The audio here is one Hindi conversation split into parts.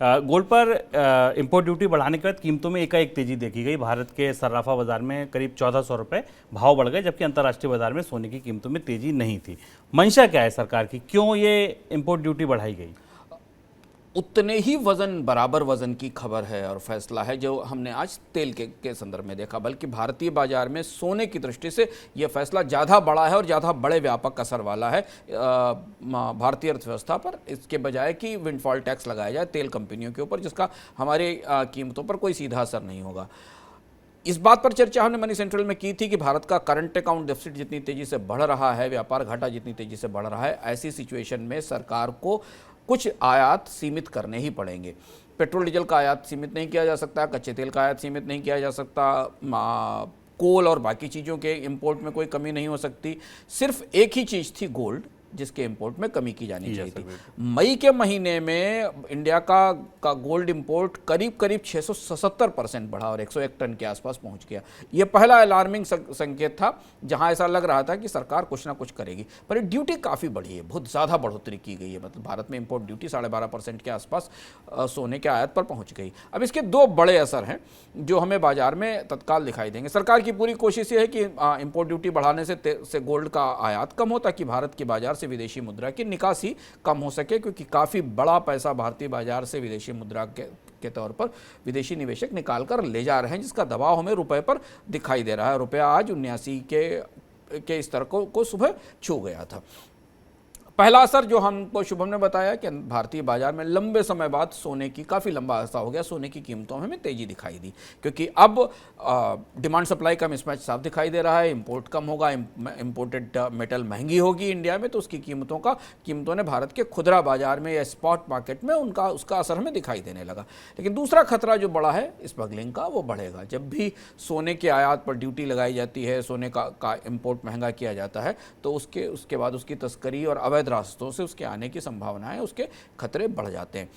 गोल्ड पर इंपोर्ट ड्यूटी बढ़ाने के बाद कीमतों में एकाएक तेजी देखी गई। भारत के सर्राफा बाजार में करीब 1400 रुपये भाव बढ़ गए, जबकि अंतर्राष्ट्रीय बाजार में सोने की कीमतों में तेजी नहीं थी। मंशा क्या है सरकार की, क्यों ये इंपोर्ट ड्यूटी बढ़ाई गई? उतने ही वजन, बराबर वजन की खबर है और फैसला है जो हमने आज तेल के संदर्भ में देखा, बल्कि भारतीय बाजार में सोने की दृष्टि से यह फैसला ज़्यादा बड़ा है और ज़्यादा बड़े व्यापक असर वाला है भारतीय अर्थव्यवस्था पर, इसके बजाय कि विंडफॉल टैक्स लगाया जाए तेल कंपनियों के ऊपर, जिसका हमारी कीमतों पर कोई सीधा असर नहीं होगा। इस बात पर चर्चा हमने मनी सेंट्रल में की थी कि भारत का करंट अकाउंट डेफिसिट जितनी तेजी से बढ़ रहा है, व्यापार घाटा जितनी तेजी से बढ़ रहा है, ऐसी सिचुएशन में सरकार को कुछ आयात सीमित करने ही पड़ेंगे। पेट्रोल डीजल का आयात सीमित नहीं किया जा सकता, कच्चे तेल का आयात सीमित नहीं किया जा सकता, कोल और बाकी चीज़ों के इंपोर्ट में कोई कमी नहीं हो सकती। सिर्फ एक ही चीज़ थी, गोल्ड, जिसके इंपोर्ट में कमी की जानी चाहिए थी। मई के महीने में इंडिया का गोल्ड इंपोर्ट करीब 677% बढ़ा और 101 टन के आसपास पहुंच गया। यह पहला अलार्मिंग संकेत था जहां ऐसा लग रहा था कि सरकार कुछ ना कुछ करेगी, पर ड्यूटी काफ़ी बढ़ी है, बहुत ज़्यादा बढ़ोतरी की गई है। मतलब भारत में इंपोर्ट ड्यूटी 12.5% के आसपास सोने के आयात पर पहुँच गई। अब इसके दो बड़े असर हैं जो हमें बाजार में तत्काल दिखाई देंगे। सरकार की पूरी कोशिश ये है कि इंपोर्ट ड्यूटी बढ़ाने से गोल्ड का आयात कम हो, ताकि भारत के बाजार से विदेशी मुद्रा की निकासी कम हो सके, क्योंकि काफ़ी बड़ा पैसा भारतीय बाजार से विदेशी मुद्रा के तौर पर विदेशी निवेशक निकाल कर ले जा रहे हैं, जिसका दबाव हमें रुपए पर दिखाई दे रहा है। रुपया आज 79 के स्तर को सुबह छू गया था। पहला असर जो हमको शुभम ने बताया कि भारतीय बाजार में लंबे समय बाद सोने की, काफ़ी लंबा अरसा हो गया, सोने की कीमतों में हमें तेजी दिखाई दी, क्योंकि अब डिमांड सप्लाई का मिसमैच साफ दिखाई दे रहा है। इंपोर्ट कम होगा, इंपोर्टेड मेटल महंगी होगी इंडिया में, तो उसकी कीमतों ने भारत के खुदरा बाजार में या स्पॉट मार्केट में उसका असर हमें दिखाई देने लगा। लेकिन दूसरा खतरा जो बड़ा है स्मगलिंग का, वो बढ़ेगा। जब भी सोने के आयात पर ड्यूटी लगाई जाती है, सोने का इंपोर्ट महंगा किया जाता है, तो उसके बाद उसकी तस्करी और अवैध रास्तों से उसके आने की संभावनाएं, उसके खतरे बढ़ जाते हैं।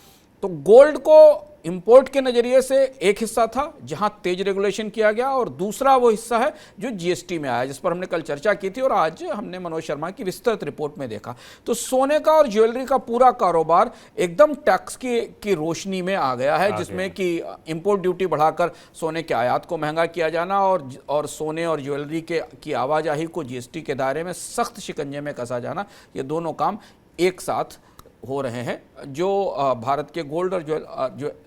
तो गोल्ड को इंपोर्ट के नजरिए से एक हिस्सा था जहां तेज रेगुलेशन किया गया, और दूसरा वो हिस्सा है जो जीएसटी में आया, जिस पर हमने कल चर्चा की थी और आज हमने मनोज शर्मा की विस्तृत रिपोर्ट में देखा। तो सोने का और ज्वेलरी का पूरा कारोबार एकदम टैक्स की रोशनी में आ गया है, जिसमें कि इंपोर्ट ड्यूटी बढ़ाकर सोने के आयात को महंगा किया जाना और सोने और ज्वेलरी की आवाजाही को जीएसटी के दायरे में सख्त शिकंजे में कसा जाना, ये दोनों काम एक साथ हो रहे हैं, जो भारत के गोल्ड और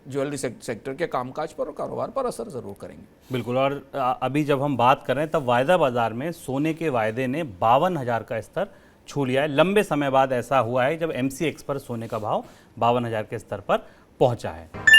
ज्वेलरी सेक्टर के कामकाज पर और कारोबार पर असर जरूर करेंगे। बिल्कुल। और अभी जब हम बात कर रहे हैं तब वायदा बाजार में सोने के वायदे ने 52,000 का स्तर छू लिया है। लंबे समय बाद ऐसा हुआ है जब MCX पर सोने का भाव 52,000 के स्तर पर पहुंचा है।